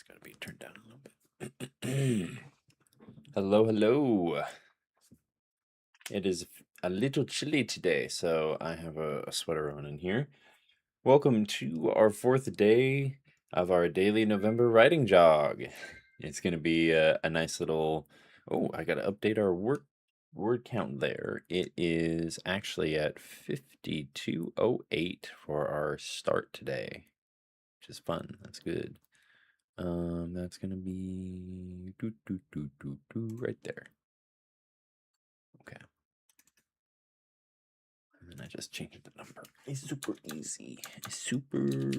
Gotta be turned down a little bit. Hello, hello. It is a little chilly today, so I have a sweater on in here. Welcome to our 4th day of our daily November writing jog. It's gonna be a nice little. Oh, I gotta update our word count there. It is actually at 5208 for our start today, which is fun. That's good. That's gonna be right there. Okay. And then I just changed the number. It's super easy. It's super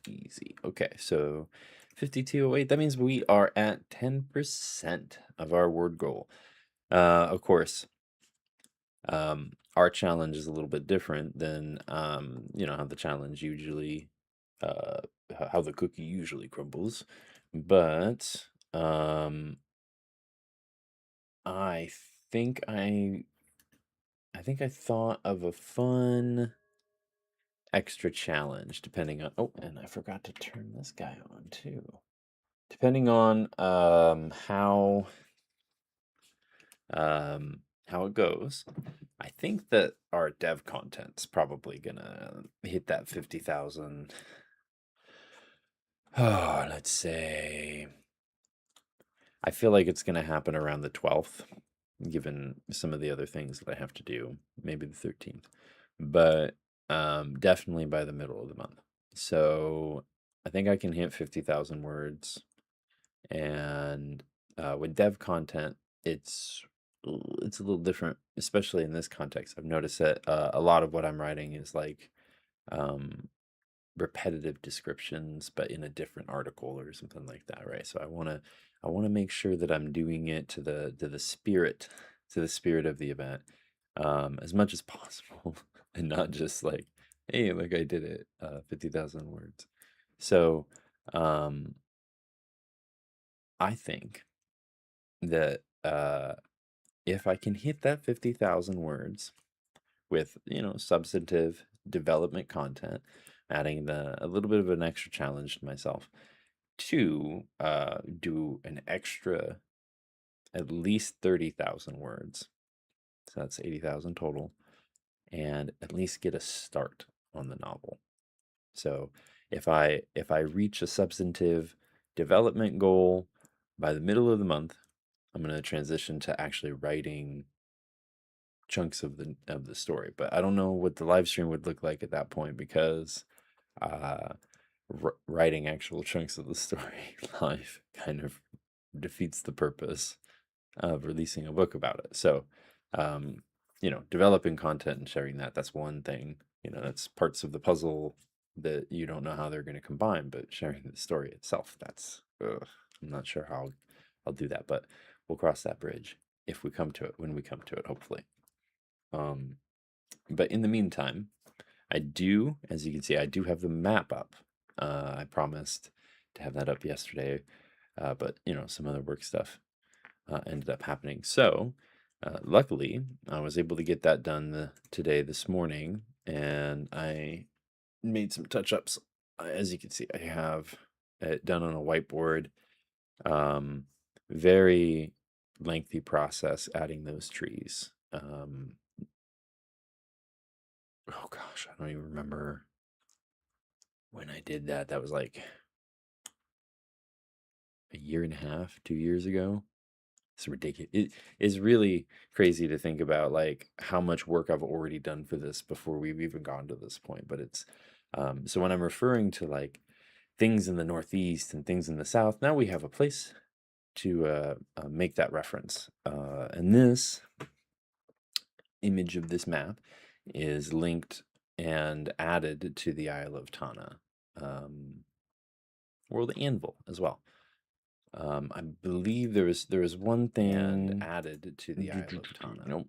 easy. Okay, so 5208. That means we are at 10% of our word goal. Of course, our challenge is a little bit different than how the challenge usually uh how the cookie usually crumbles. But I think I thought of a fun extra challenge depending on. Oh, and I forgot to turn this guy on too. Depending on how it goes, I think that our dev content's probably gonna hit that 50,000. Oh, let's say I feel like it's gonna happen around the 12th, given some of the other things that I have to do, maybe the 13th, but definitely by the middle of the month. So I think I can hit 50,000 words. And with dev content, it's a little different, especially in this context. I've noticed that a lot of what I'm writing is like um, repetitive descriptions, but in a different article or something like that, right? So I want to make sure that I'm doing it to the spirit of the event, as much as possible, and not just like, hey, look, I did it, 50,000 words. So I think that if I can hit that 50,000 words with, substantive development content, adding a little bit of an extra challenge to myself to do an extra at least 30,000 words. So that's 80,000 total, and at least get a start on the novel. So if I reach a substantive development goal by the middle of the month, I'm going to transition to actually writing chunks of the story. But I don't know what the live stream would look like at that point, because uh, writing actual chunks of the story live kind of defeats the purpose of releasing a book about it. So, developing content and sharing that's one thing. That's parts of the puzzle that you don't know how they're going to combine, but sharing the story itself, I'm not sure how I'll do that, but we'll cross that bridge if we come to it, when we come to it, hopefully. But in the meantime, as you can see, I do have the map up. I promised to have that up yesterday, but some other work stuff ended up happening. So luckily, I was able to get that done this morning, and I made some touch-ups. As you can see, I have it done on a whiteboard. Very lengthy process adding those trees. Oh gosh, I don't even remember when I did that. That was like a year and a half, 2 years ago. It's ridiculous. It is really crazy to think about, like, how much work I've already done for this before we've even gone to this point. But it's so when I'm referring to like things in the Northeast and things in the South, now we have a place to make that reference. And this image of this map is linked and added to the Isle of Tana World Anvil as well. I believe there was one thing added to the Isle of Tana. Nope.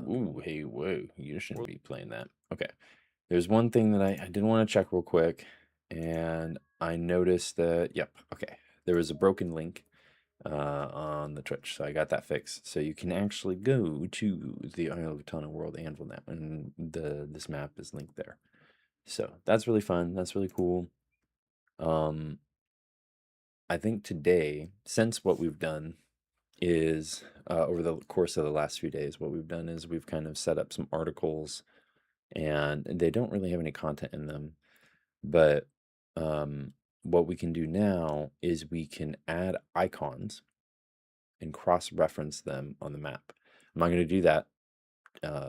Ooh, hey, whoa! You shouldn't be playing that. Okay. There's one thing that I did want to check real quick, and I noticed that. Yep. Okay. There was a broken link on the Twitch, so I got that fixed. So you can actually go to the Isle of Tana World Anvil now, and this map is linked there. So that's really fun. That's really cool. Um, I think today, since what we've done is over the course of the last few days, what we've done is we've kind of set up some articles, and they don't really have any content in them. But what we can do now is we can add icons and cross-reference them on the map. I'm not going to do that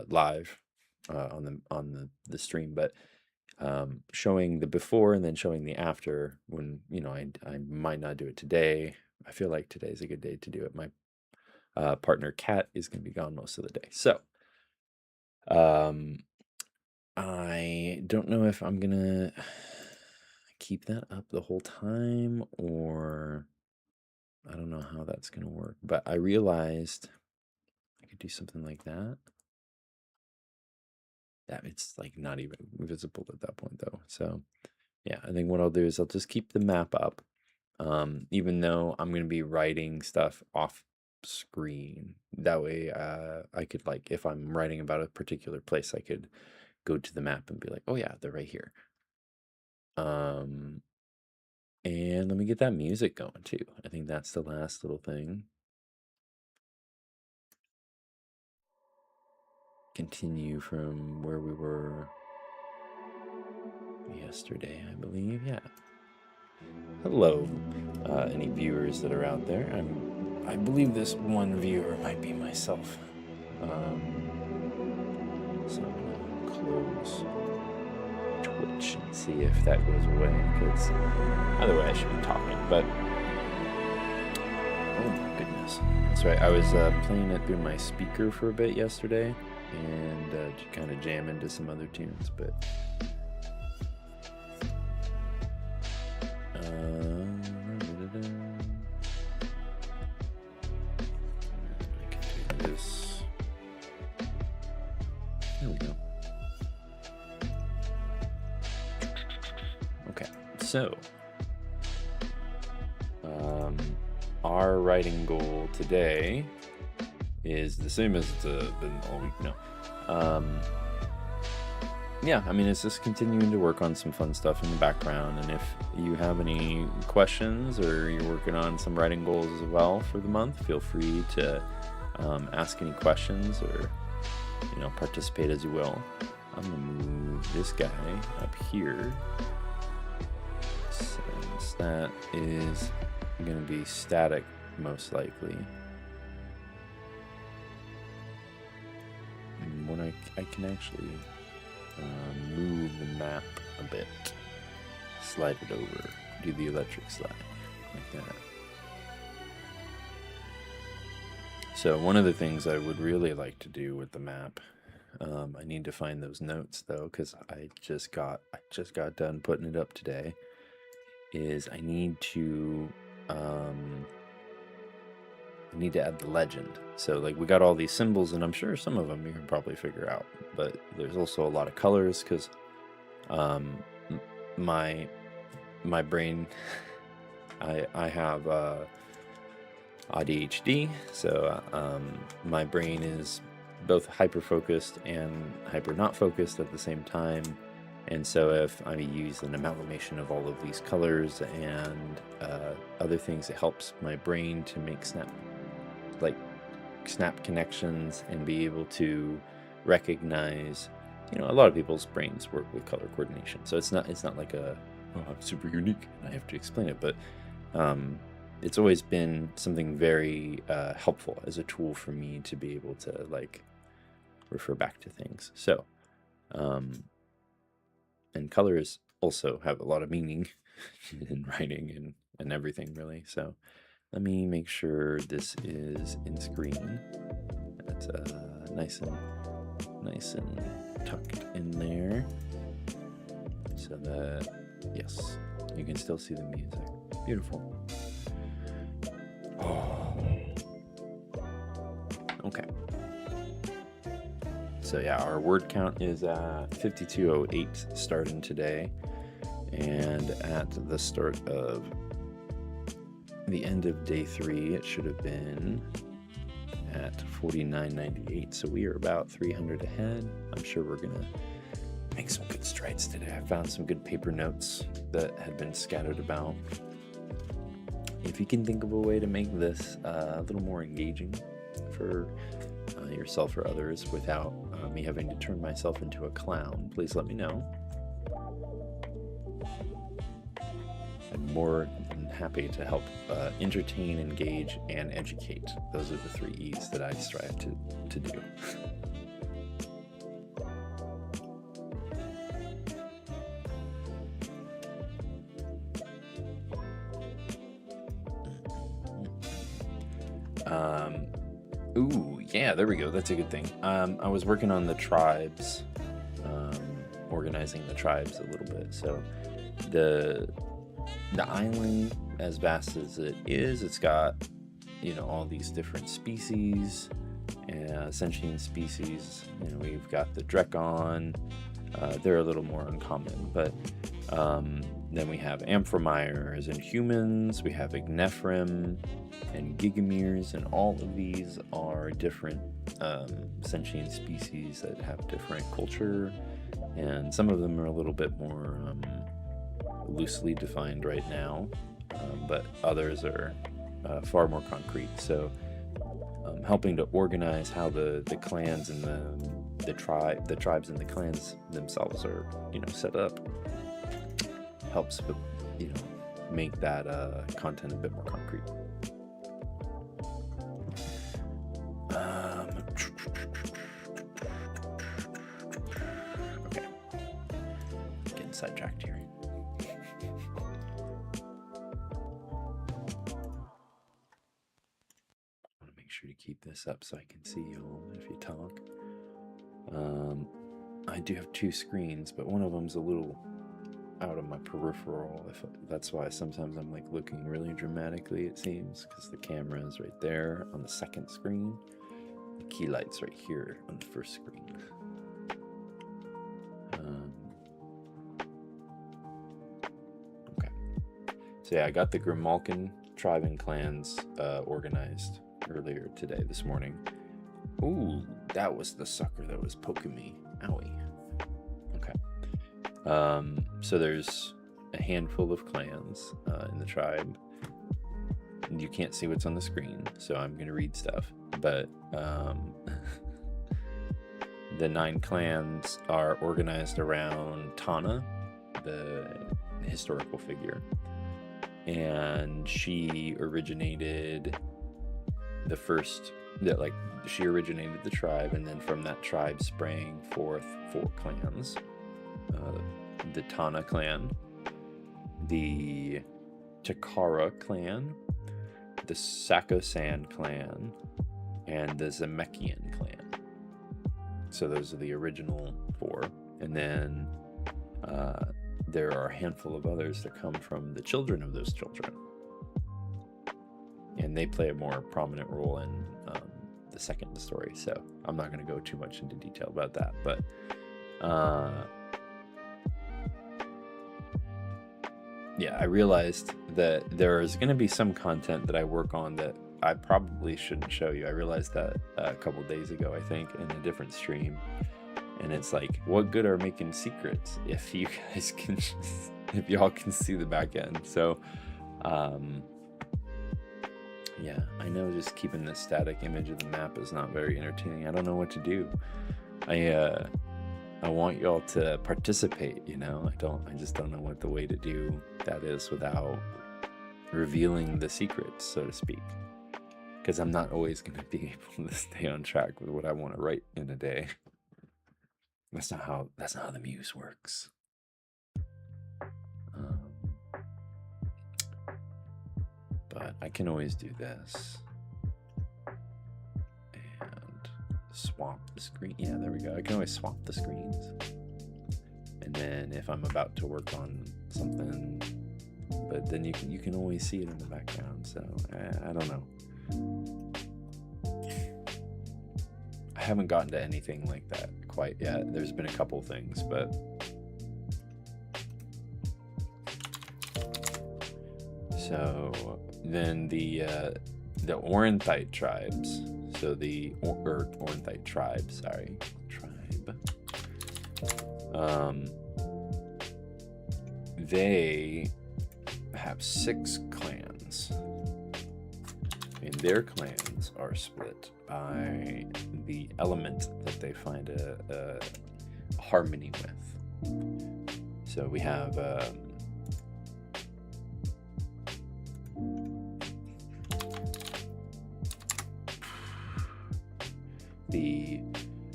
live on the stream, but showing the before and then showing the after when, I might not do it today. I feel like today is a good day to do it. My partner Kat is going to be gone most of the day. So I don't know if I'm going to keep that up the whole time, or I don't know how that's going to work, but I realized I could do something like that. That it's like not even visible at that point though. So yeah, I think what I'll do is I'll just keep the map up, even though I'm going to be writing stuff off screen. That way I could, like, if I'm writing about a particular place, I could go to the map and be like, oh yeah, they're right here. And let me get that music going too. I think that's the last little thing. Continue from where we were yesterday, I believe. Yeah. Hello, any viewers that are out there. I believe this one viewer might be myself. So I'm gonna close Twitch and see if that goes away, because either way I should be talking, but oh my goodness. That's right, I was playing it through my speaker for a bit yesterday, and kind of jam into some other tunes, but I can do this. There we go. Okay, so our writing goal today is the same as it's been all week now. Yeah, I mean, it's just continuing to work on some fun stuff in the background, and if you have any questions or you're working on some writing goals as well for the month, feel free to ask any questions, or participate as you will. I'm gonna move this guy up here, since that is gonna be static most likely. And when I can actually move the map a bit, slide it over, do the electric slide like that. So one of the things I would really like to do with the map, I need to find those notes though, because I just got done putting it up today, is I need to add the legend. So like, we got all these symbols, and I'm sure some of them you can probably figure out, but there's also a lot of colors, because my brain, I have ADHD, so my brain is both hyper focused and hyper not focused at the same time. And so if I use an amalgamation of all of these colors and other things, it helps my brain to make snap connections and be able to recognize, a lot of people's brains work with color coordination. So it's not like I'm super unique and I have to explain it, but it's always been something very helpful as a tool for me to be able to like refer back to things. So and colors also have a lot of meaning in writing and everything, really. So let me make sure this is in screen. That's nice and tucked in there, so that, yes, you can still see the music. Beautiful. Oh. Okay. So yeah, our word count is 5208 starting today, and at the start of the end of day 3, it should have been at 4998. So we are about 300 ahead. I'm sure we're gonna make some good strides today. I found some good paper notes that had been scattered about. if you can think of a way to make this a little more engaging for yourself or others without me having to turn myself into a clown, please let me know. I'm more than happy to help entertain, engage, and educate. Those are the 3 E's that I strive to do. Ooh, yeah, there we go. That's a good thing. I was working on the tribes, organizing the tribes a little bit. So the island, as vast as it is, it's got, you know, all these different species, sentient species. You know, we've got the Drekon. They're a little more uncommon, but then we have Amphramires and humans. We have Ignephrim and Gigamirs, and all of these are different sentient species that have different culture, and some of them are a little bit more loosely defined right now, but others are far more concrete. So helping to organize how the clans and the tribes and the clans themselves are, you know, set up helps, you know, make that content a bit more concrete. Okay, getting sidetracked here. I want to make sure to keep this up so I can see you all if you talk. I do have 2 screens, but one of them's a little out of my peripheral. That's why sometimes I'm like looking really dramatically, it seems, because the camera is right there on the second screen. The key light's right here on the first screen. Okay. So yeah, I got the Grimalkin tribe and clans organized earlier today, this morning. Ooh, that was the sucker that was poking me. Owie. Okay. So there's a handful of clans in the tribe. You can't see what's on the screen, so I'm going to read stuff. But the 9 clans are organized around Tana, the historical figure. And she originated she originated the tribe, and then from that tribe sprang forth 4 clans. The Tana clan, the Takara clan, the Sakosan clan, and the Zemekian clan. So those are the original 4. And then there are a handful of others that come from the children of those children. And they play a more prominent role in the second story. So I'm not going to go too much into detail about that. But yeah, I realized that there's going to be some content that I work on that I probably shouldn't show you. I realized that a couple days ago, I think, in a different stream. And it's like, what good are making secrets if you guys can, if y'all can see the back end? So, yeah, I know just keeping this static image of the map is not very entertaining. I don't know what to do. I want y'all to participate, you know? I just don't know what the way to do that is without revealing the secrets, so to speak. Because I'm not always going to be able to stay on track with what I want to write in a day. That's not how the muse works. But I can always do this and swap the screen. Yeah, there we go. I can always swap the screens. And then if I'm about to work on something, but then you can always see it in the background. So I don't know. I haven't gotten to anything like that quite yet. There's been a couple things, but so then the Orenthite tribes. So the Orenthite tribe, sorry, they have 6 clans. and their clans are split by the element that they find a harmony with. So we have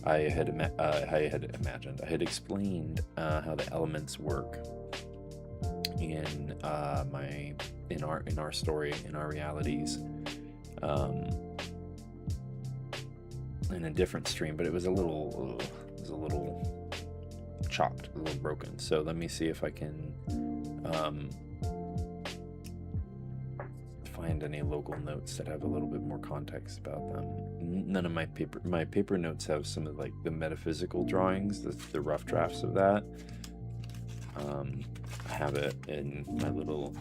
I had explained how the elements work in our story, in our realities, in a different stream, but it was a little chopped, a little broken. So let me see if I can find any local notes that have a little bit more context about them. None of my paper notes have some of like the metaphysical drawings, the rough drafts of that. I have it in my little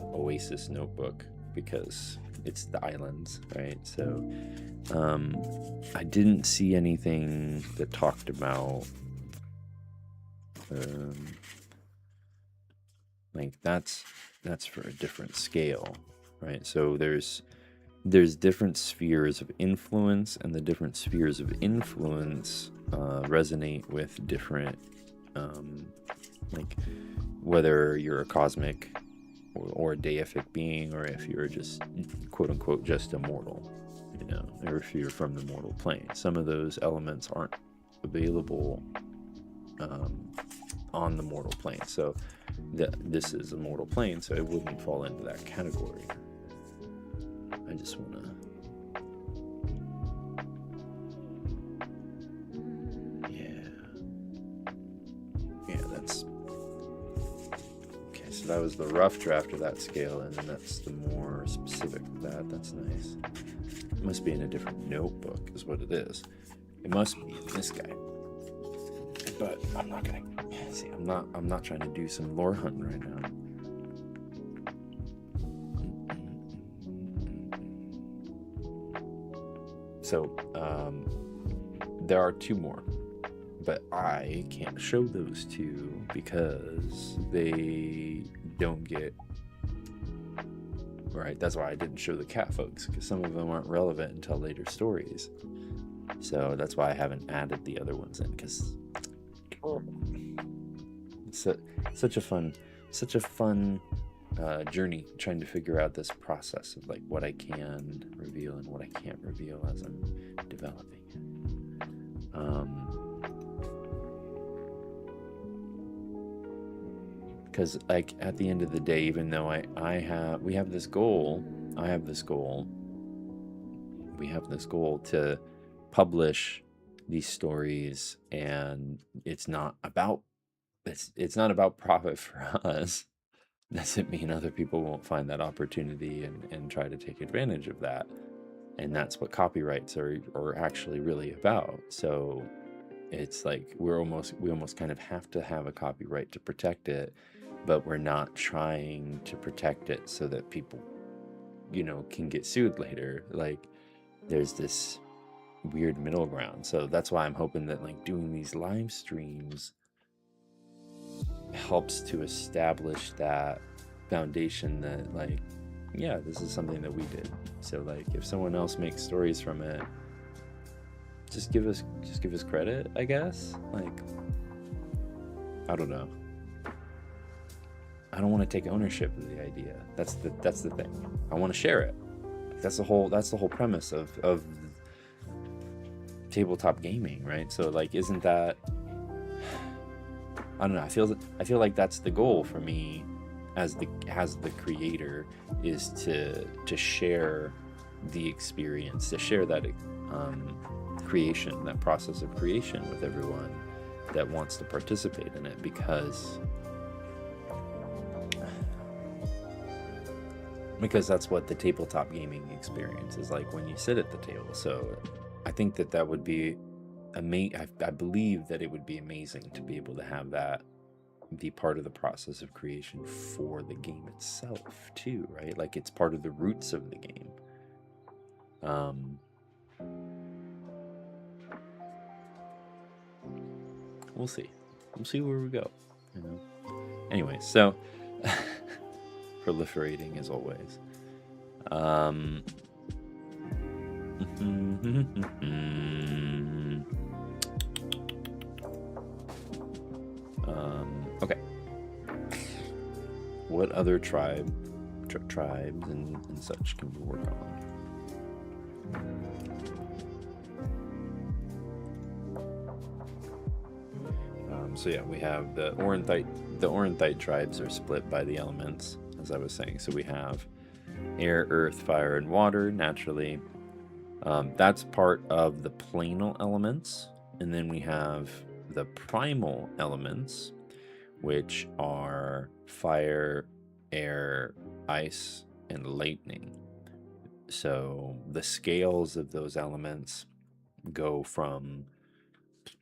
Oasis notebook because it's the islands, right? So I didn't see anything that talked about like that's for a different scale, right? So there's different spheres of influence, and the different spheres of influence resonate with different like whether you're a cosmic or a deific being, or if you're just quote unquote just a mortal, you know, or if you're from the mortal plane. Some of those elements aren't available on the mortal plane, so this is a mortal plane, so it wouldn't fall into that category. I just want to that's okay. So that was the rough draft of that scale, and then that's the more specific of that. That's nice. It must be in a different notebook is what it is. It must be in this guy, but I'm not gonna see. I'm not trying to do some lore hunting right now. So there are two more, but I can't show those two because they don't get right. That's why I didn't show the cat folks, because some of them aren't relevant until later stories. So that's why I haven't added the other ones in, because it's such a fun journey trying to figure out this process of like what I can reveal and what I can't reveal as I'm developing it. Because like at the end of the day, even though we have this goal to publish these stories, and it's not about profit for us, doesn't mean other people won't find that opportunity and try to take advantage of that. And that's what copyrights are actually really about. So it's like we almost kind of have to have a copyright to protect it, but we're not trying to protect it so that people, you know, can get sued later. Like there's this weird middle ground. So that's why I'm hoping that like doing these live streams helps to establish that foundation that like, yeah, this is something that we did. So like if someone else makes stories from it, just give us credit, I guess. Like I don't know. I don't want to take ownership of the idea. That's the thing. I want to share it. That's the whole premise of tabletop gaming, right? So like isn't that, I don't know, I feel like that's the goal for me as the creator, is to share the experience, to share that creation, that process of creation with everyone that wants to participate in it, because that's what the tabletop gaming experience is like when you sit at the table. So I think that would be I believe that it would be amazing to be able to have that be part of the process of creation for the game itself too, right? Like it's part of the roots of the game. We'll see where we go, you know. Anyway, so proliferating as always. Okay. What other tribes and such can we work on? So yeah, we have the Orenthite. The Orenthite tribes are split by the elements, as I was saying. So we have air, earth, fire, and water, naturally. That's part of the planal elements. And then we have the primal elements, which are fire, air, ice, and lightning. So the scales of those elements go from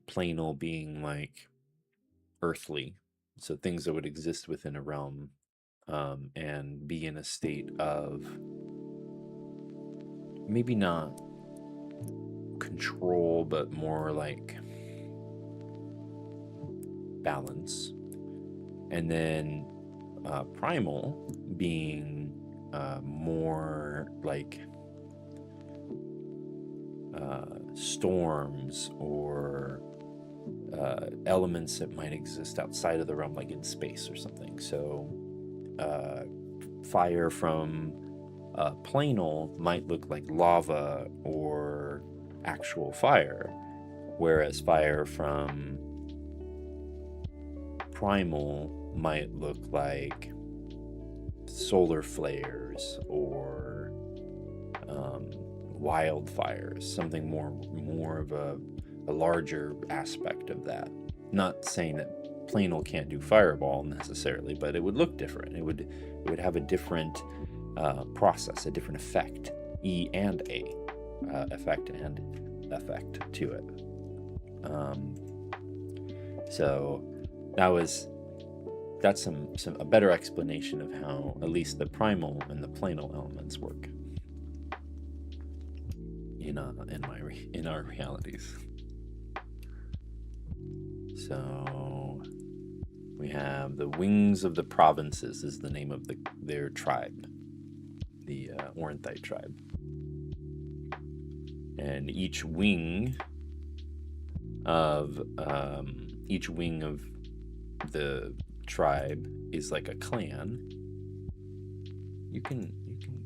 planal being like earthly, so things that would exist within a realm, and be in a state of maybe not control, but more like balance. And then primal being more like storms or elements that might exist outside of the realm, like in space or something. So fire from planal might look like lava or actual fire, whereas fire from primal might look like solar flares or wildfires, something more of a larger aspect of that. Not saying that planal can't do fireball necessarily, but it would look different. It would have a different process, a different effect, E and A, effect and effect to it. So that's a better explanation of how at least the primal and the planal elements work in our realities. So we have the Wings of the Provinces is the name of their tribe, the Orenthite tribe. And each wing of the tribe is like a clan. You can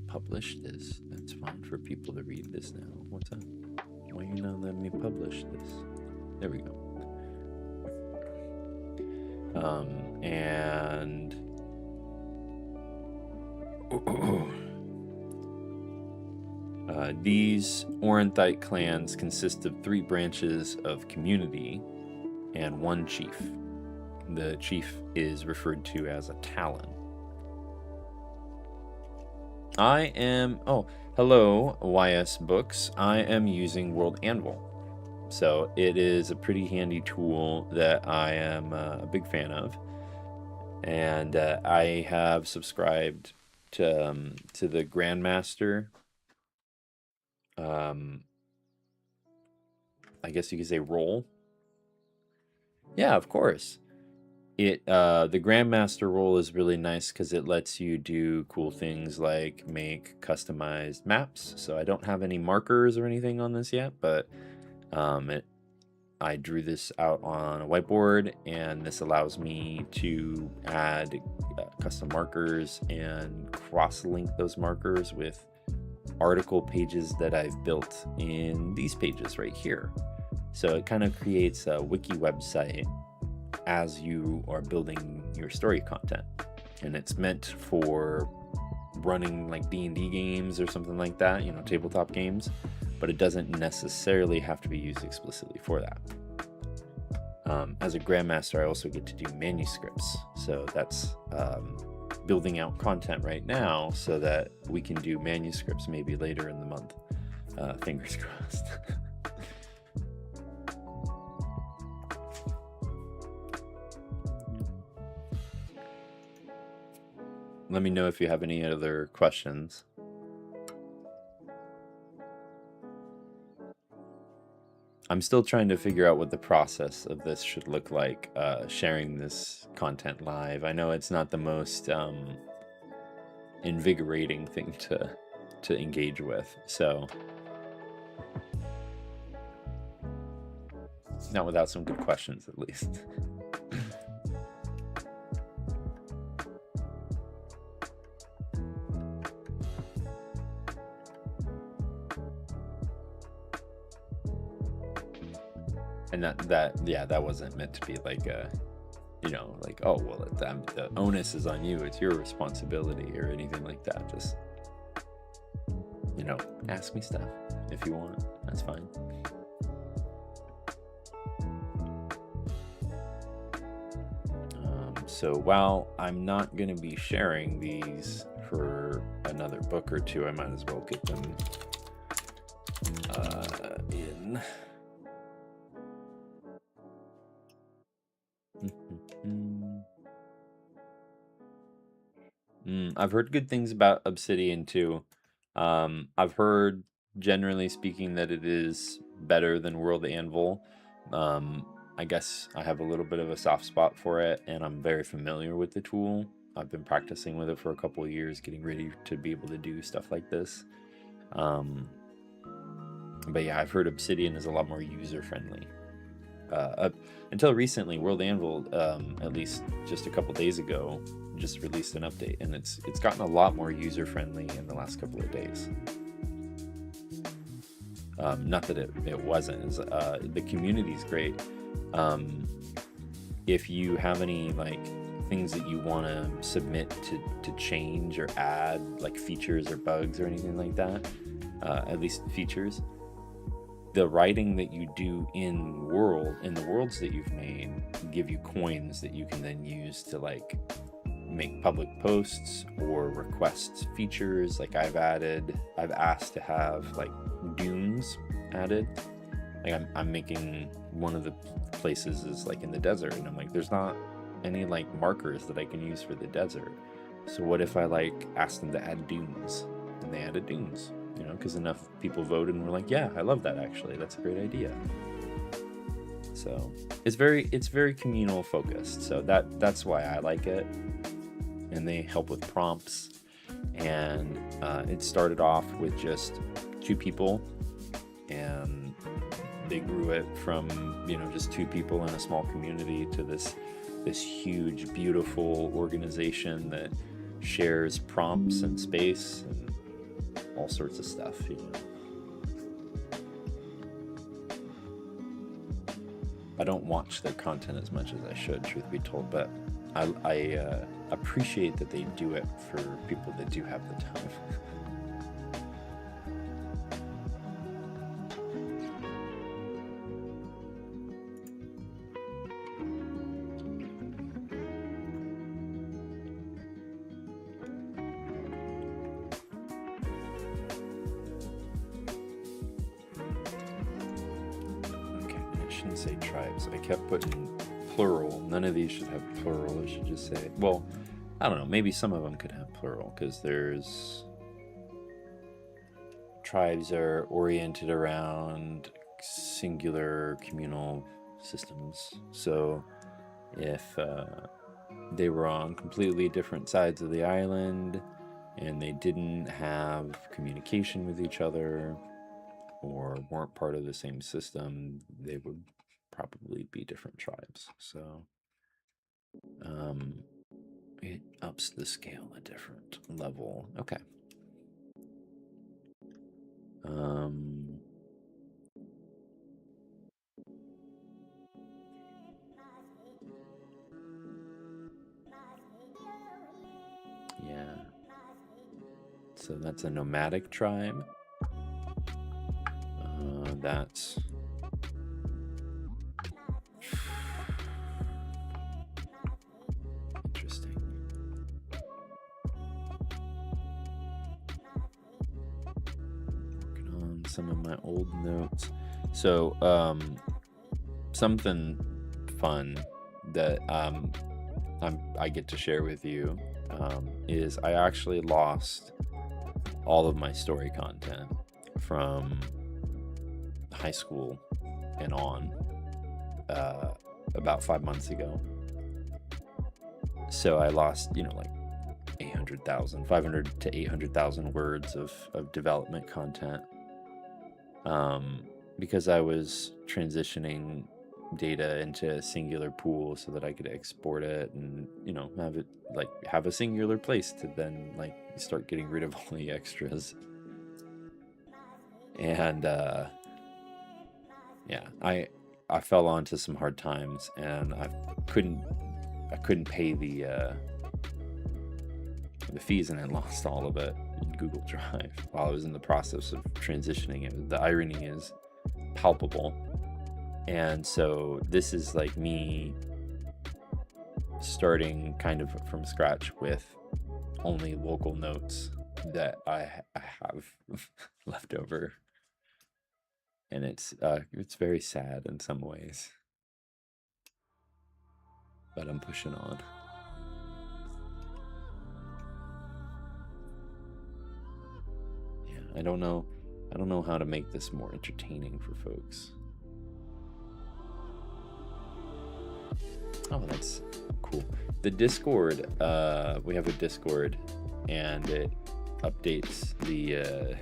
publish this. That's fine for people to read this now. What's up? Why are you not letting me publish this? There we go. And these Orenthite clans consist of 3 branches of community and 1 chief. The chief is referred to as a Talon. Hello, YS Books. I am using World Anvil. So it is a pretty handy tool that I am a big fan of. And I have subscribed to the Grandmaster. I guess you could say role. Yeah, of course. The Grandmaster role is really nice because it lets you do cool things like make customized maps. So I don't have any markers or anything on this yet, but I drew this out on a whiteboard, and this allows me to add custom markers and cross-link those markers with article pages that I've built in these pages right here. So it kind of creates a wiki website as you are building your story content, and it's meant for running like D&D games or something like that, tabletop games, but it doesn't necessarily have to be used explicitly for that. As a Grandmaster, I also get to do manuscripts, so that's building out content right now so that we can do manuscripts maybe later in the month. Fingers crossed. Let me know if you have any other questions. I'm still trying to figure out what the process of this should look like, sharing this content live. I know it's not the most invigorating thing to engage with, so Not without some good questions, at least. And that wasn't meant to be like a, like, oh, well, the onus is on you, it's your responsibility, or anything like that. Just, ask me stuff if you want. That's fine. So while I'm not going to be sharing these for another book or two, I might as well get them in. I've heard good things about Obsidian too. I've heard, generally speaking, that it is better than World Anvil. I guess I have a little bit of a soft spot for it, and I'm very familiar with the tool. I've been practicing with it for a couple of years, getting ready to be able to do stuff like this. But yeah, I've heard Obsidian is a lot more user-friendly. Until recently, World Anvil, at least just a couple days ago, just released an update, and it's gotten a lot more user-friendly in the last couple of days. Not that it wasn't. The community's great. If you have any things that you want to submit to change or add, like features or bugs or anything like that, at least features, the writing that you do in the worlds that you've made give you coins that you can then use to make public posts or request features. Like I've asked to have dunes added. I'm making one of the places is in the desert, and I'm like, there's not any markers that I can use for the desert. So what if I asked them to add dunes, and they added dunes, because enough people voted and were like, yeah, I love that, actually, that's a great idea. So it's very communal focused, so that's why I like it. And they help with prompts, and it started off with just 2 people, and they grew it from just 2 people in a small community to this huge, beautiful organization that shares prompts and space and all sorts of stuff. I don't watch their content as much as I should, truth be told, but I appreciate that they do it for people that do have the time. Say tribes. I kept putting plural. None of these should have plural. It should just say, well, I don't know, maybe some of them could have plural, because there's tribes are oriented around singular communal systems. So if they were on completely different sides of the island and they didn't have communication with each other or weren't part of the same system, they would probably be different tribes. So it ups the scale a different level. Okay. Yeah. So that's a nomadic tribe. That's interesting. Working on some of my old notes. So something fun that I get to share with you is I actually lost all of my story content from high school and on about 5 months ago. So I lost 500 to 800,000 words of development content because I was transitioning data into a singular pool so that I could export it and, you know, have it like have a singular place to then like start getting rid of all the extras. And yeah, I fell onto some hard times, and I couldn't pay the fees, and I lost all of it in Google Drive while I was in the process of transitioning it. The irony is palpable. And so this is like me starting kind of from scratch with only local notes that I have left over. And it's very sad in some ways, but I'm pushing on. Yeah, I don't know how to make this more entertaining for folks. Oh, that's cool. The Discord, we have a Discord, and it updates the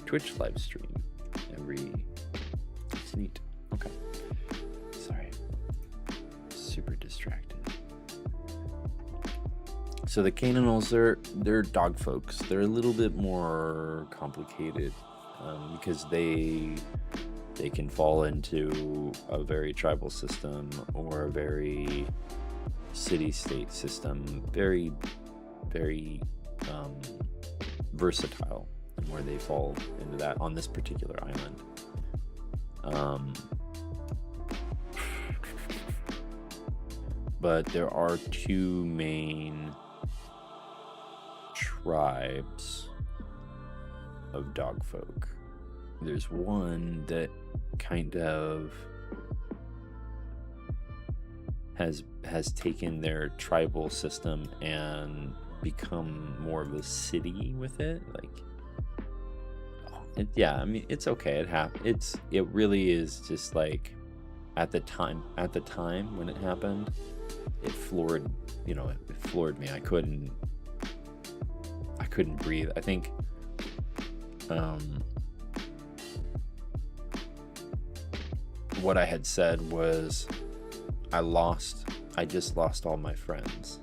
Twitch live stream every. It's neat. Okay. Sorry. Super distracted. So the Canaanals, they're dog folks. They're a little bit more complicated because they can fall into a very tribal system or a very city-state system, very, very versatile in where they fall into that on this particular island. But there are two main tribes of dog folk. There's one that kind of has taken their tribal system and become more of a city with it. Like, yeah, I mean, it's okay. It really is just like at the time when it happened, it floored me. I couldn't breathe. I think what I had said was I just lost all my friends.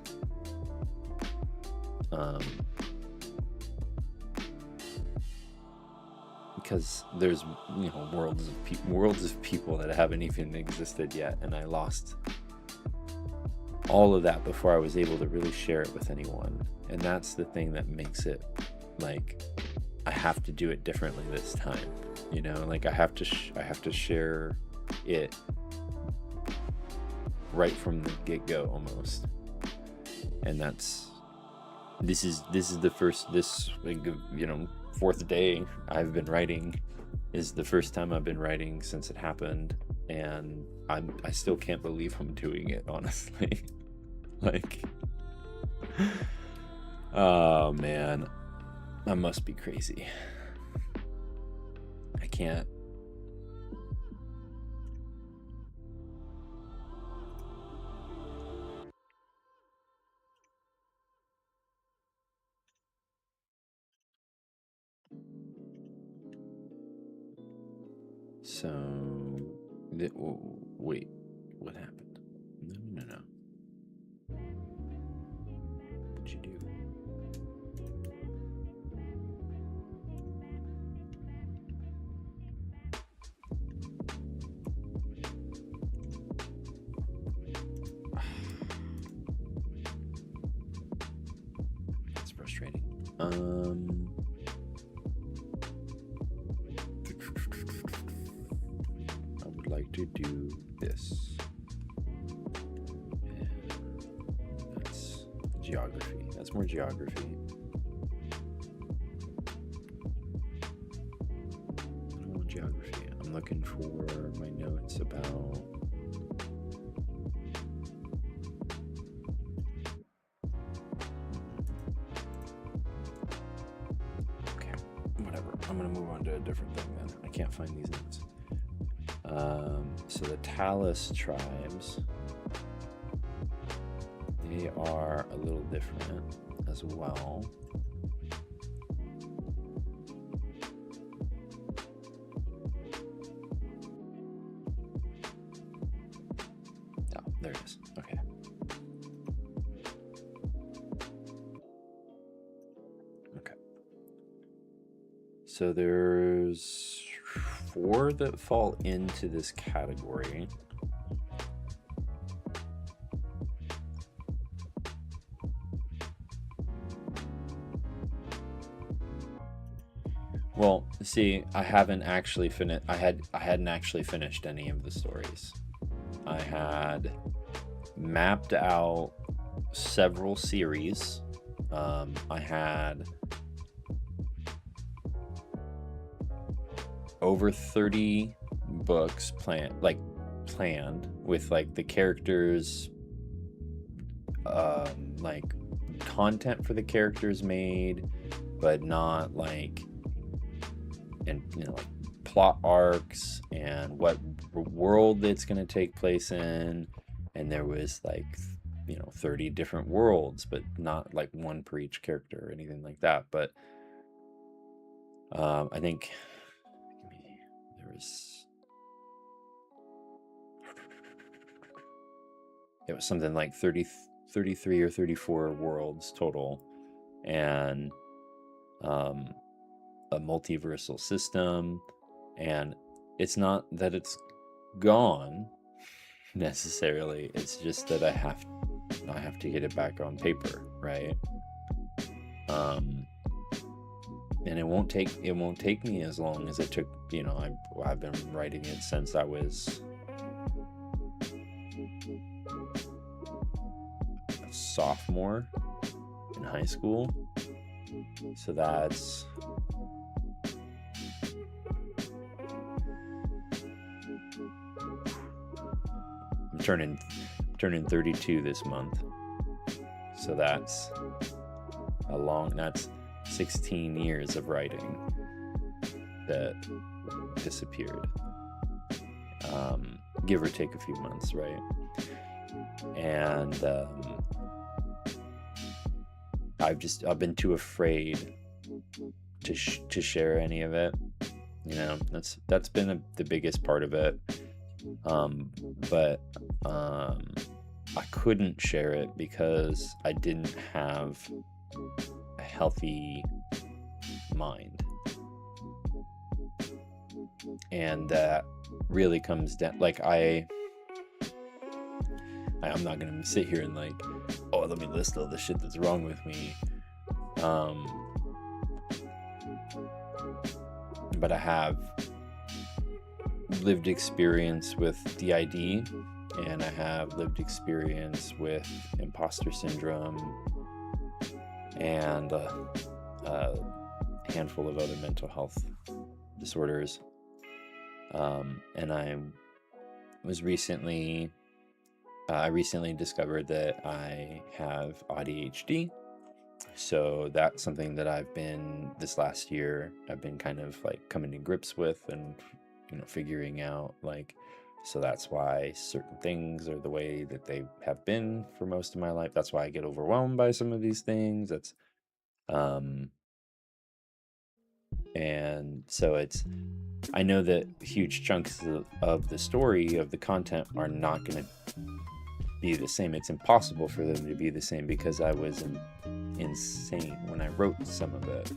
Because there's, you know, worlds of people that haven't even existed yet, and I lost all of that before I was able to really share it with anyone. And that's the thing that makes it like I have to do it differently this time. You know, like I have to share it right from the get-go almost. And this is the first, fourth day I've been writing is the first time I've been writing since it happened, and I still can't believe I'm doing it, honestly. Like, oh man, I must be crazy. I can't. So, wait, what happened? No. What'd you do? That's frustrating. I would like to do this. That's geography. That's more geography. I don't want geography. I'm looking for my notes about I'm going to move on to a different thing then. I can't find these notes. So the Talus tribes, they are a little different as well. So there's 4 that fall into this category. Well, see, I hadn't actually finished any of the stories. I had mapped out several series. I had over 30 books planned with like the characters, like content for the characters made, but not like, and like plot arcs and what world it's going to take place in. And there was like 30 different worlds, but not like one per each character or anything like that. But I think it was something like 33 or 34 worlds total, and a multiversal system. And it's not that it's gone necessarily, it's just that I have to get it back on paper, right? And it won't take me as long as it took, I've been writing it since I was a sophomore in high school. So that's I'm turning 32 this month. So that's that's 16 years of writing that disappeared, give or take a few months, right? And I've been too afraid to share any of it. That's been the biggest part of it. But I couldn't share it because I didn't have a healthy mind. And that really comes down, like I'm not gonna sit here and like, oh, let me list all the shit that's wrong with me. But I have lived experience with DID, and I have lived experience with imposter syndrome and a handful of other mental health disorders. And I recently discovered that I have ADHD. So that's something that this last year, I've been kind of like coming to grips with and, figuring out, like, so that's why certain things are the way that they have been for most of my life. That's why I get overwhelmed by some of these things. That's, and so I know that huge chunks of the story, of the content, are not going to be the same. It's impossible for them to be the same because I was insane when I wrote some of it.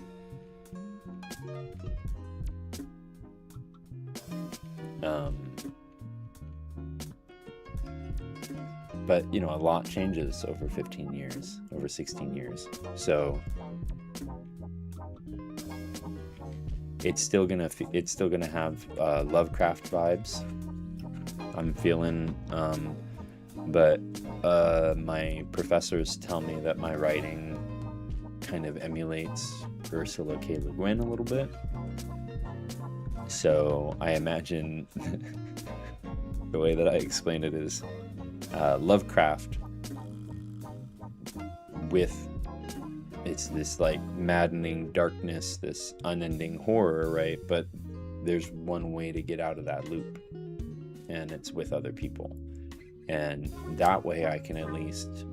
But a lot changes over 15 years, over 16 years. So it's still gonna have Lovecraft vibes, I'm feeling. But my professors tell me that my writing kind of emulates Ursula K. Le Guin a little bit. So I imagine the way that I explain it is Lovecraft it's this like maddening darkness, this unending horror, right? But there's one way to get out of that loop, and it's with other people. And that way I can at least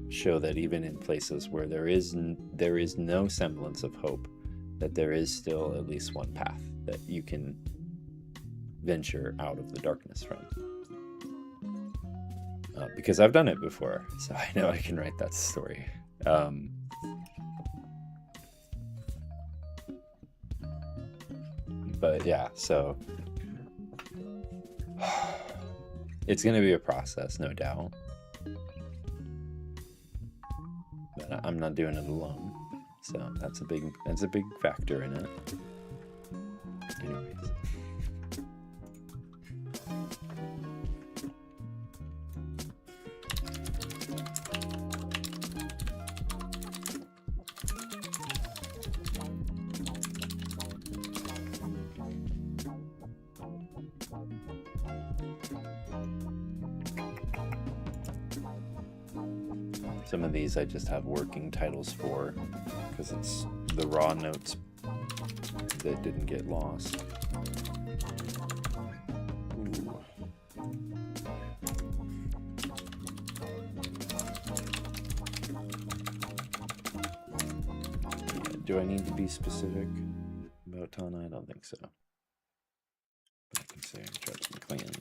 show that even in places where there is no semblance of hope, that there is still at least one path that you can venture out of the darkness from. Because I've done it before, so I know I can write that story. But yeah, so it's going to be a process, no doubt. But I'm not doing it alone. So that's a big factor in it. Anyways. Some of these I just have working titles for because it's the raw notes that didn't get lost. Ooh. Yeah, do I need to be specific about Tana? I don't think so. But I can say I tried some clans.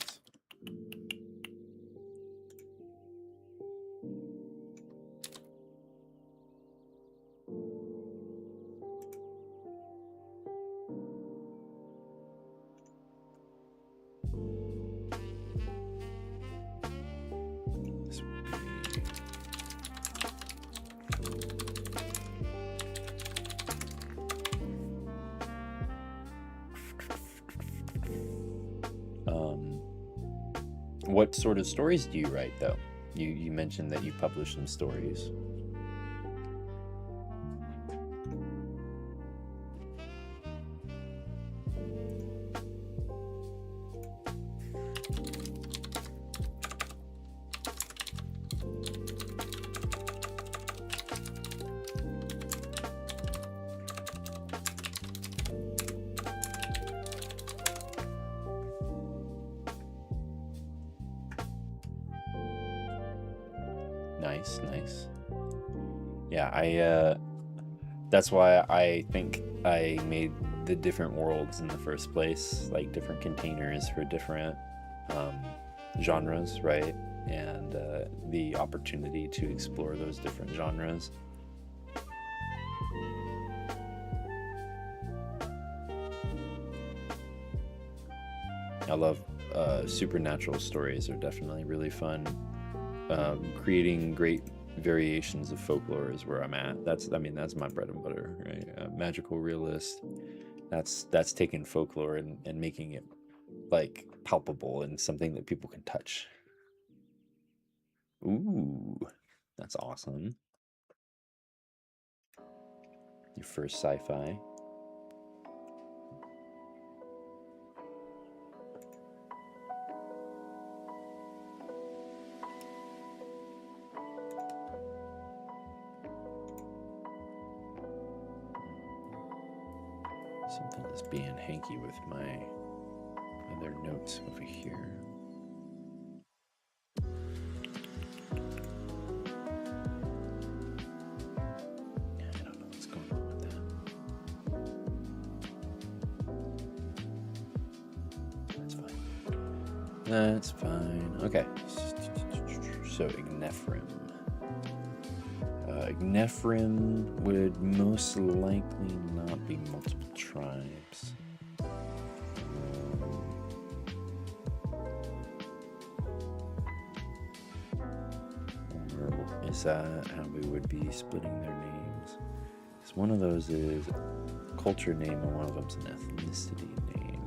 What sort of stories do you write, though? You mentioned that you publish some stories. Nice. Yeah, that's why I think I made the different worlds in the first place, like different containers for different genres, right? And the opportunity to explore those different genres. I love supernatural stories are definitely really fun. Creating great variations of folklore is where I'm at. That's my bread and butter, right? Magical realist. That's taking folklore and making it like palpable and something that people can touch. Ooh, that's awesome. Your first sci-fi. Something is being hanky with my other notes over here. I don't know what's going on with that. That's fine. Okay. So Ignephrim. Ignephrim would most likely not be multiple tribes. Or is that how we would be splitting their names? Because one of those is a culture name and one of them's an ethnicity name.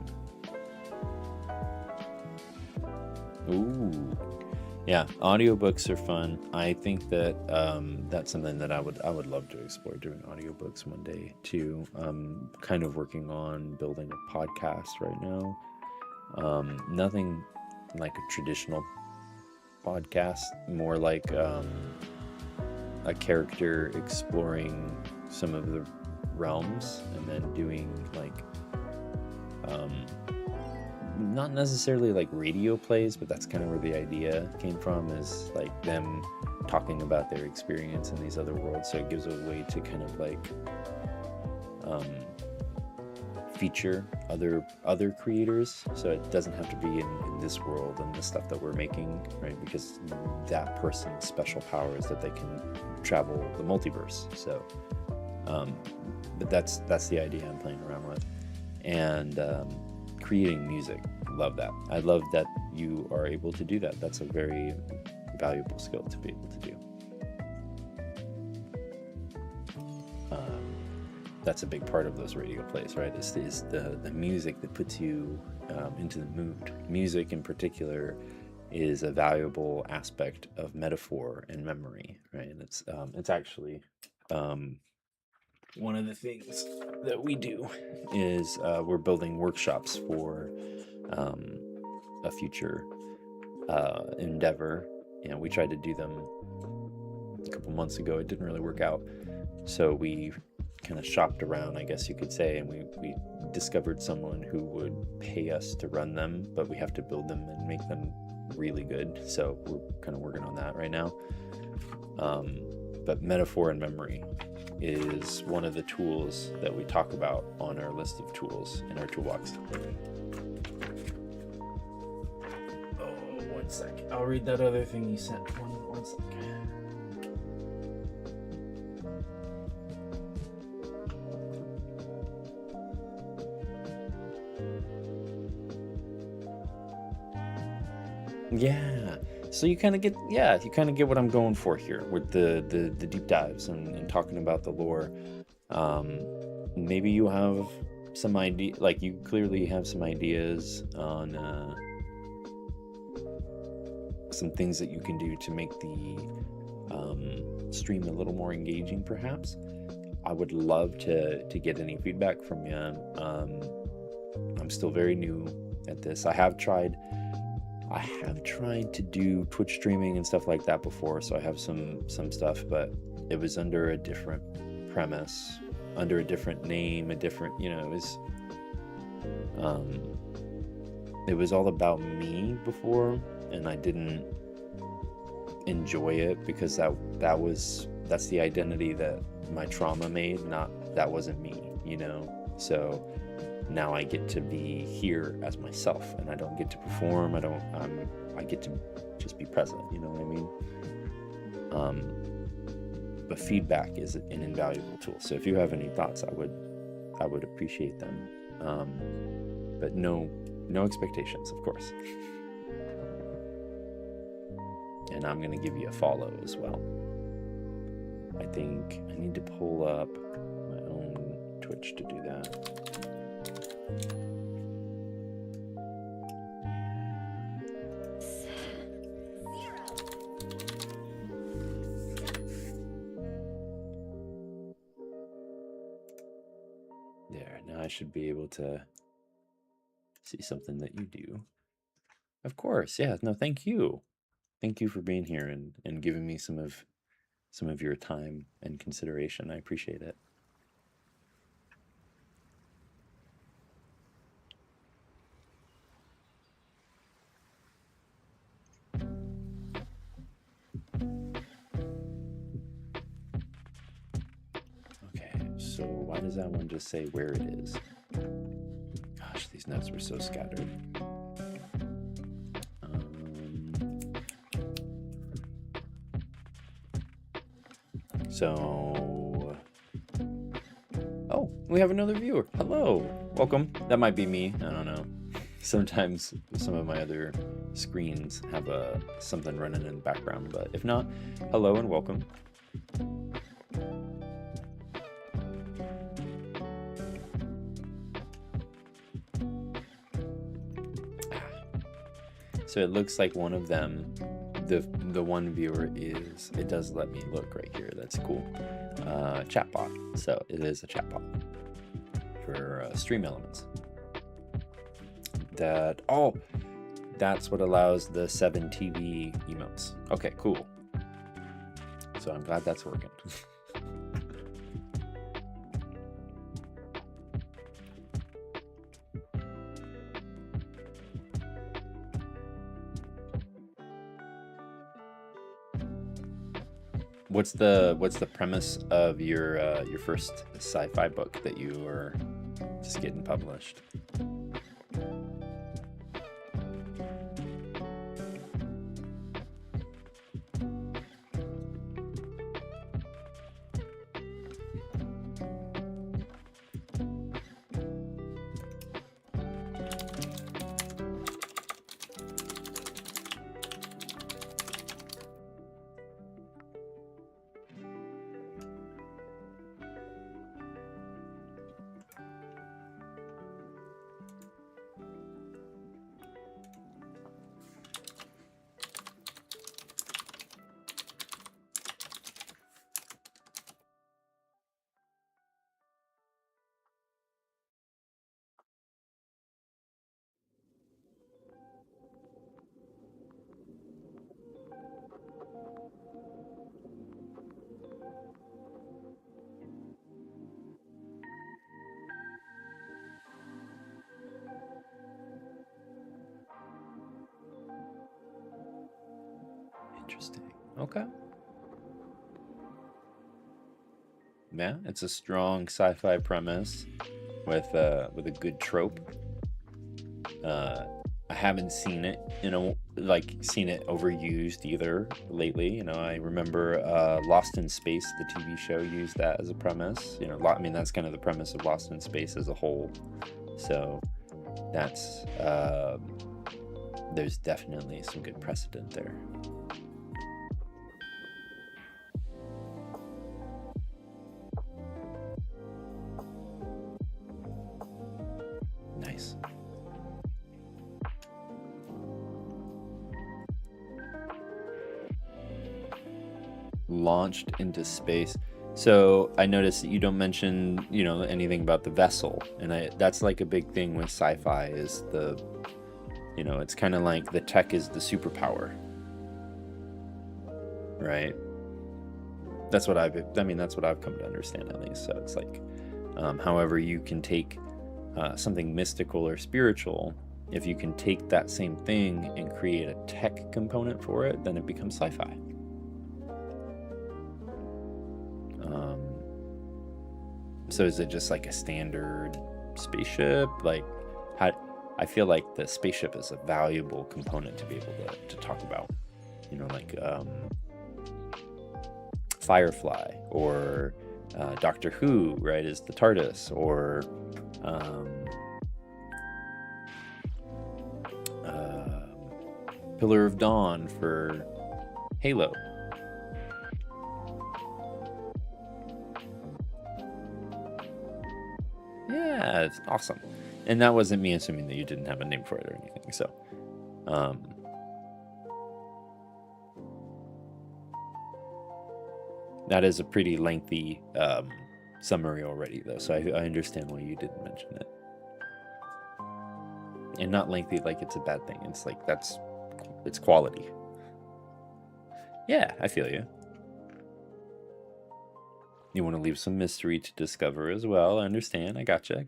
Ooh. Yeah, audiobooks are fun. I think that that's something that I would love to explore, doing audiobooks one day too. Kind of working on building a podcast right now. Nothing like a traditional podcast, more like a character exploring some of the realms and then doing like not necessarily like radio plays, but that's kind of where the idea came from, is like them talking about their experience in these other worlds. So it gives a way to kind of like feature other creators, so it doesn't have to be in this world and the stuff that we're making, right? Because that person's special power is that they can travel the multiverse. So but that's the idea I'm playing around with. and creating music. Love that. I love that you are able to do that. That's a very valuable skill to be able to do. That's a big part of those radio plays, right? Is the music that puts you into the mood. Music in particular is a valuable aspect of metaphor and memory, right? And it's actually one of the things that we do is we're building workshops for a future endeavor. We tried to do them a couple months ago. It didn't really work out, so we kind of shopped around, I guess you could say, and we discovered someone who would pay us to run them, but we have to build them and make them really good. So we're kind of working on that right now. But metaphor and memory is one of the tools that we talk about on our list of tools in our toolbox. Oh, 1 sec. I'll read that other thing you sent. One sec. Yeah, so you kind of get what I'm going for here with the deep dives and talking about the lore. Maybe you have some idea, like you clearly have some ideas on some things that you can do to make the stream a little more engaging, perhaps. I would love to get any feedback from you. I'm still very new at this. I have tried to do Twitch streaming and stuff like that before, so I have some stuff, but it was under a different premise, under a different name, a different, it was all about me before, and I didn't enjoy it because that's the identity that my trauma made, that wasn't me, so now I get to be here as myself, and I don't get to perform. I get to just be present. You know what I mean? But feedback is an invaluable tool. So if you have any thoughts, I would appreciate them. But no expectations, of course. And I'm gonna give you a follow as well. I think I need to pull up my own Twitch to do that. There, now I should be able to see something that you do. Of course, yeah, no, thank you. Thank you for being here and giving me some of your time and consideration. I appreciate it. So why does that one just say where it is? Gosh, these notes were so scattered. Oh, we have another viewer. Hello, welcome. That might be me. I don't know. Sometimes some of my other screens have something running in the background, but if not, hello and welcome. So it looks like one of them, the one viewer it does let me look right here. That's cool. Chatbot. So it is a chatbot for stream elements. That's what allows the 7 TV emotes. Okay, cool. So I'm glad that's working. What's the premise of your first sci-fi book that you are just getting published? Interesting. Okay. Yeah, it's a strong sci-fi premise with a good trope. I haven't seen it, seen it overused either lately. I remember Lost in Space, the TV show, used that as a premise. I mean, that's kind of the premise of Lost in Space as a whole. So that's there's definitely some good precedent there. Nice. Launched into space. So I noticed that you don't mention, anything about the vessel, and that's like a big thing with sci-fi is it's kind of like the tech is the superpower, right? That's what I've come to understand, at least. So it's like, however you can take something mystical or spiritual, if you can take that same thing and create a tech component for it, then it becomes sci-fi. So is it just like a standard spaceship? Like, I feel like the spaceship is a valuable component to be able to talk about. Like Firefly or Doctor Who, right, is the TARDIS, or Pillar of Dawn for Halo. Yeah, it's awesome. And that wasn't me assuming that you didn't have a name for it or anything. So, that is a pretty lengthy summary already, though. So I understand why you didn't mention it. And not lengthy like it's a bad thing. It's like it's quality. Yeah, I feel you. You want to leave some mystery to discover as well. I understand. I gotcha.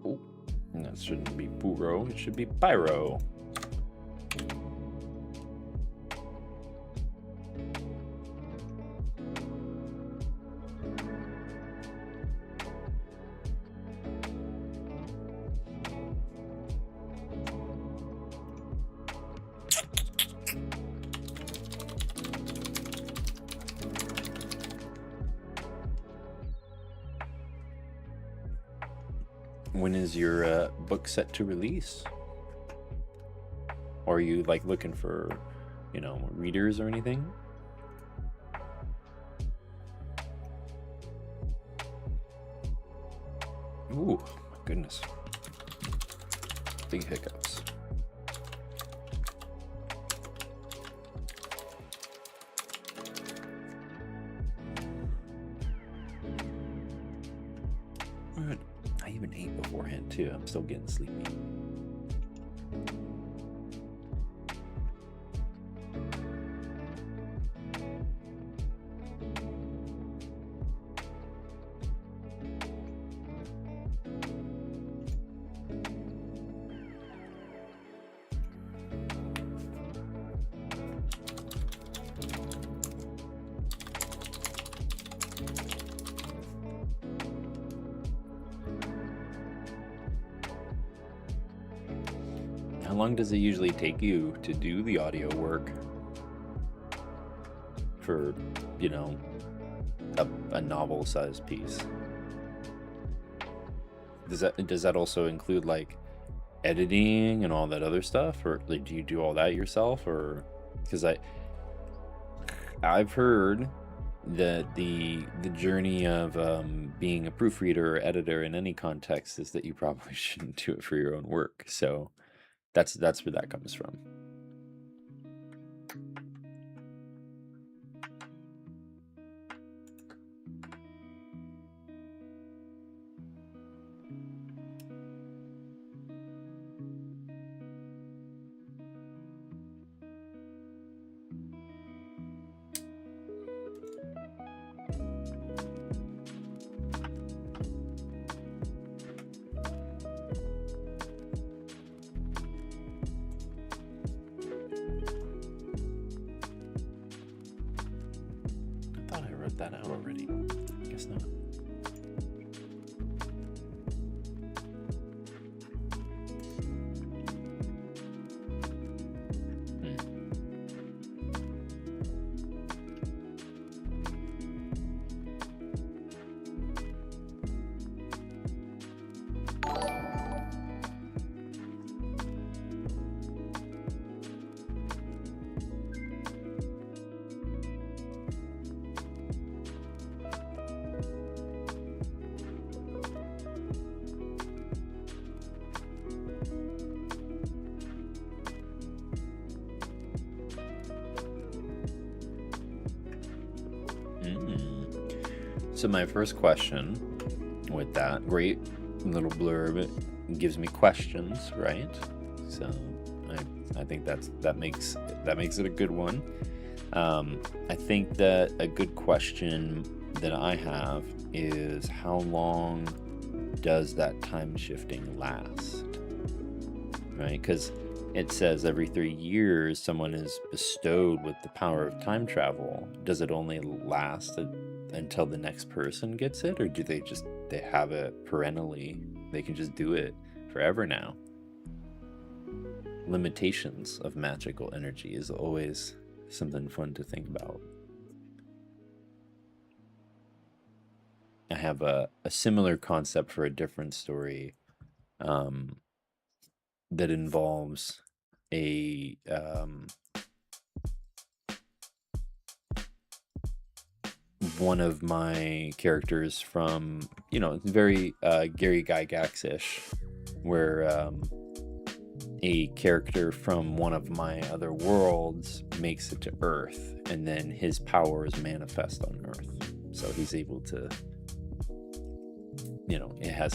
Oh, that shouldn't be Puro. It should be Pyro. When is your book set to release? Or are you like looking for, readers or anything? Ooh, my goodness. Big hiccups. I even ate beforehand too. I'm still getting sleepy. How long does it usually take you to do the audio work for, a novel-sized piece? Does that also include like editing and all that other stuff, or like, do you do all that yourself? Or because I've heard that the journey of being a proofreader or editor in any context is that you probably shouldn't do it for your own work. So that's where that comes from. So. So my first question with that great little blurb, it gives me questions, right? So I think that makes it a good one. I think that a good question that I have is, how long does that time shifting last? Right? Because it says every 3 years someone is bestowed with the power of time travel. Does it only last until the next person gets it, or do they have it perennially? They can just do it forever now. Limitations of magical energy is always something fun to think about. I have a similar concept for a different story that involves a one of my characters from, very Gary Gygax-ish, where a character from one of my other worlds makes it to Earth, and then his powers manifest on Earth. So he's able to,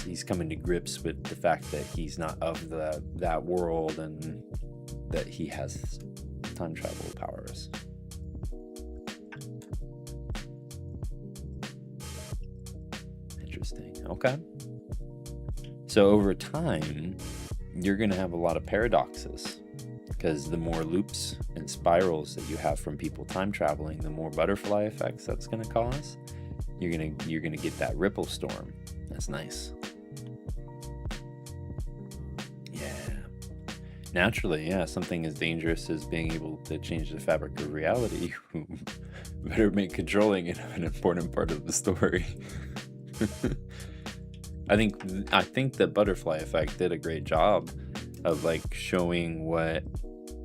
he's coming to grips with the fact that he's not of that world, and that he has time travel powers. Interesting. Okay. So over time, you're going to have a lot of paradoxes, because the more loops and spirals that you have from people time traveling, the more butterfly effects that's going to cause. You're going to get that ripple storm. That's nice. Yeah. Naturally, yeah, something as dangerous as being able to change the fabric of reality better make controlling it an important part of the story. I think the butterfly effect did a great job of showing what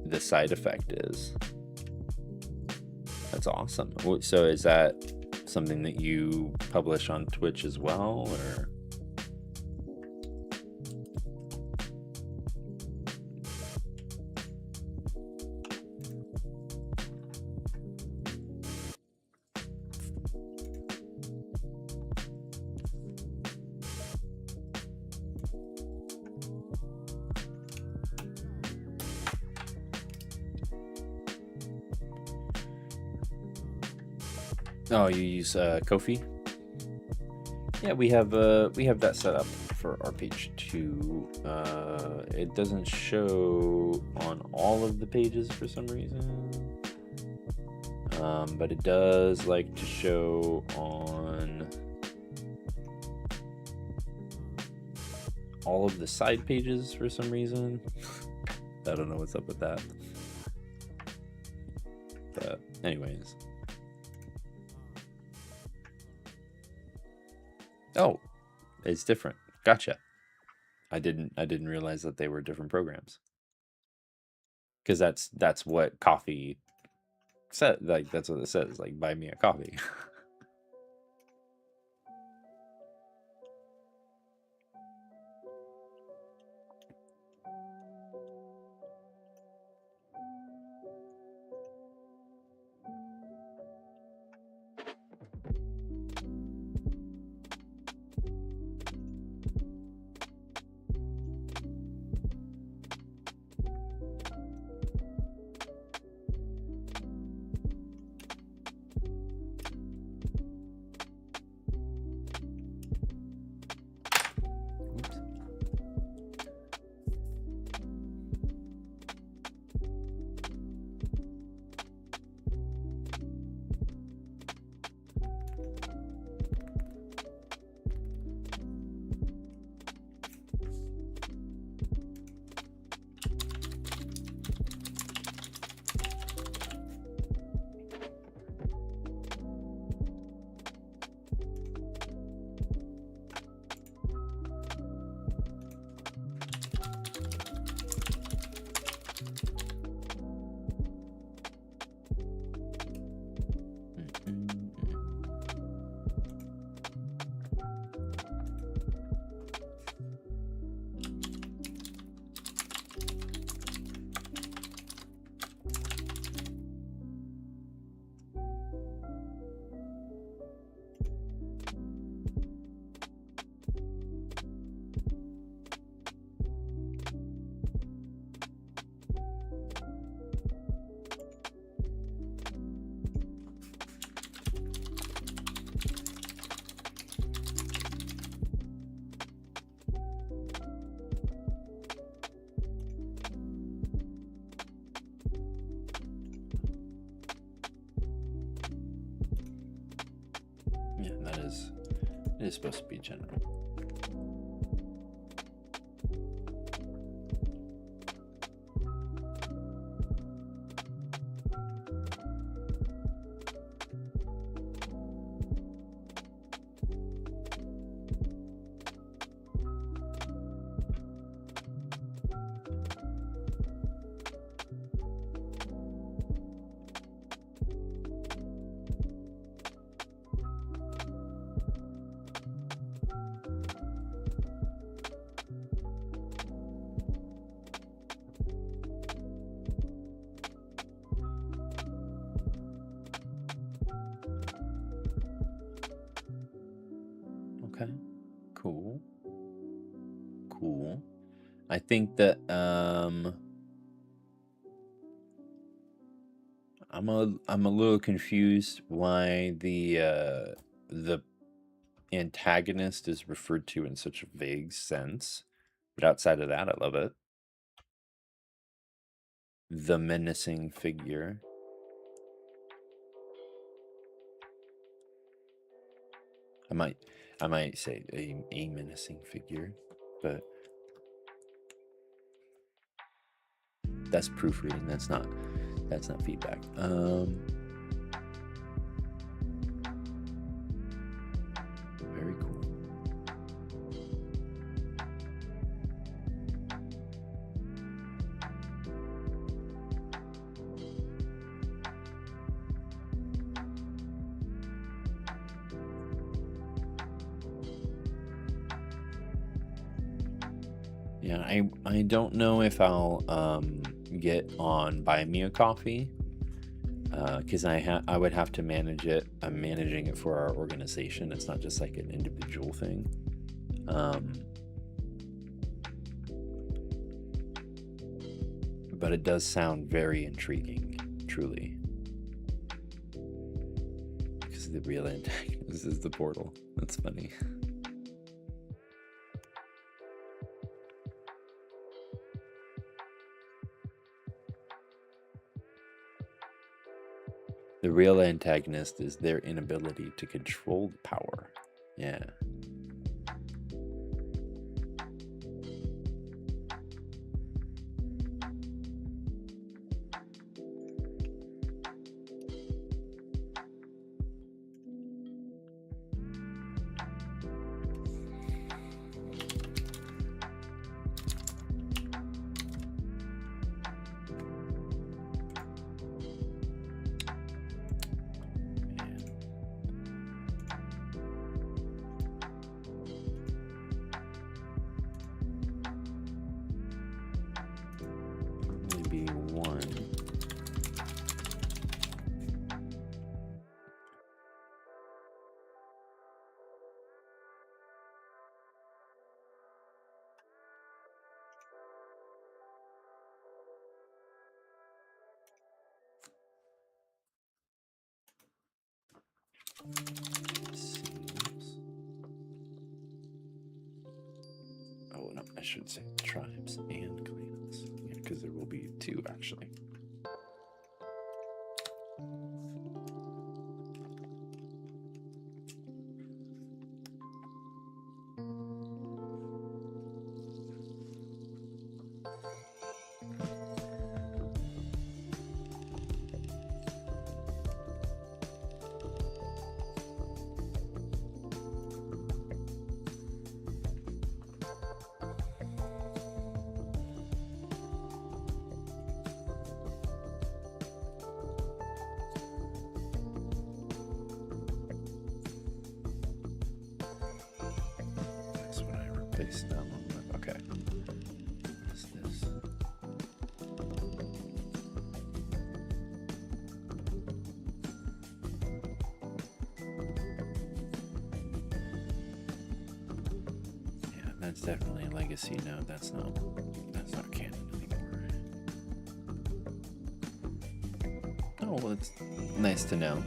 the side effect is. That's awesome. So is that something that you publish on Twitch as well, or? Oh, you use Ko-fi? Yeah, we have that set up for our page too. It doesn't show on all of the pages for some reason, but it does like to show on all of the side pages for some reason. I don't know what's up with that, but anyways. Oh, it's different. Gotcha. I didn't realize that they were different programs. Because that's what coffee said. That's what it says. Buy me a coffee. It is supposed to be general. Okay, cool. Cool. I think that I'm a little confused why the antagonist is referred to in such a vague sense. But outside of that, I love it. The menacing figure. I might say a menacing figure, but that's proofreading. That's not feedback. Very cool. Yeah, I don't know if I'll get on Buy Me a Coffee, because I would have to manage it. I'm managing it for our organization. It's not just like an individual thing. But it does sound very intriguing, truly. Because the real antagonist is the portal. That's funny. The real antagonist is their inability to control the power. Yeah. Maybe one. Oh no, I should say tribes and clans, because there will be two actually. That's what I replaced them with. Okay. What's this? Yeah, that's definitely a legacy note. That's not canon anymore. Oh, well, it's nice to know.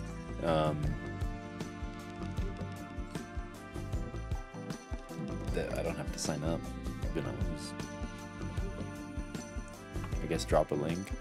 That I don't have to sign up. You know, just, I guess drop a link.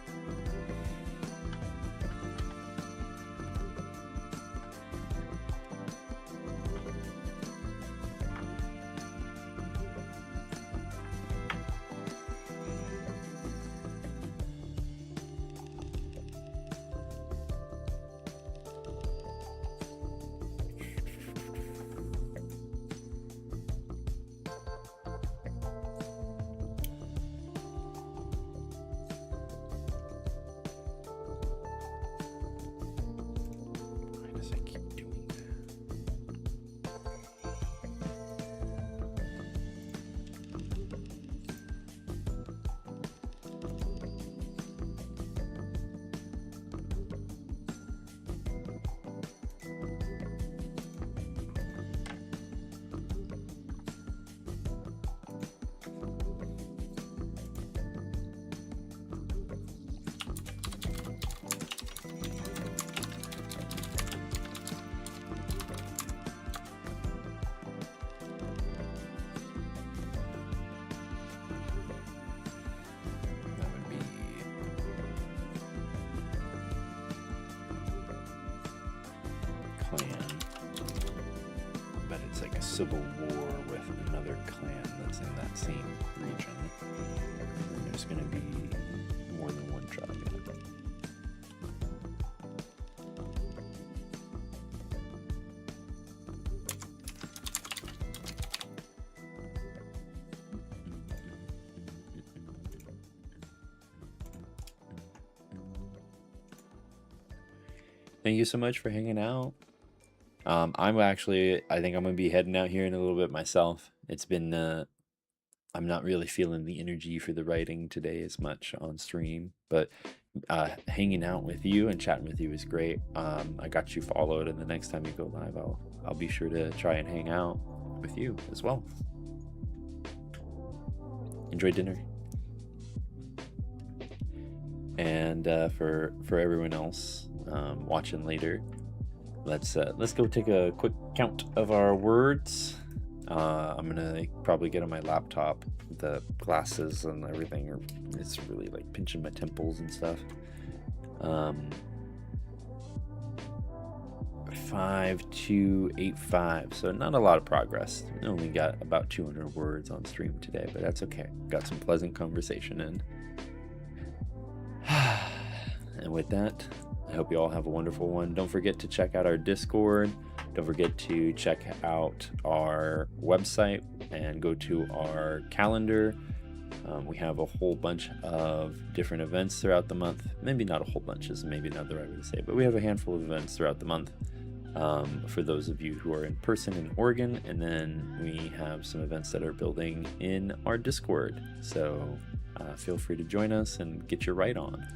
civil war with another clan that's in that same region. And there's going to be more than one tribe. Thank you so much for hanging out. I think I'm gonna be heading out here in a little bit myself. It's been I'm not really feeling the energy for the writing today as much on stream, but hanging out with you and chatting with you is great. I got you followed, and the next time you go live, I'll be sure to try and hang out with you as well. Enjoy dinner. And for everyone else watching later, let's go take a quick count of our words. I'm gonna probably get on my laptop. The glasses and everything it's really like pinching my temples and stuff. 5285, so not a lot of progress. I only got about 200 words on stream today, but that's okay. Got some pleasant conversation in. And with that, I hope you all have a wonderful one. Don't forget to check out our Discord. Don't forget to check out our website and go to our calendar. We have a whole bunch of different events throughout the month. Maybe not a whole bunch is maybe not the right way to say it, but we have a handful of events throughout the month for those of you who are in person in Oregon. And then we have some events that are building in our Discord. So feel free to join us and get your write on.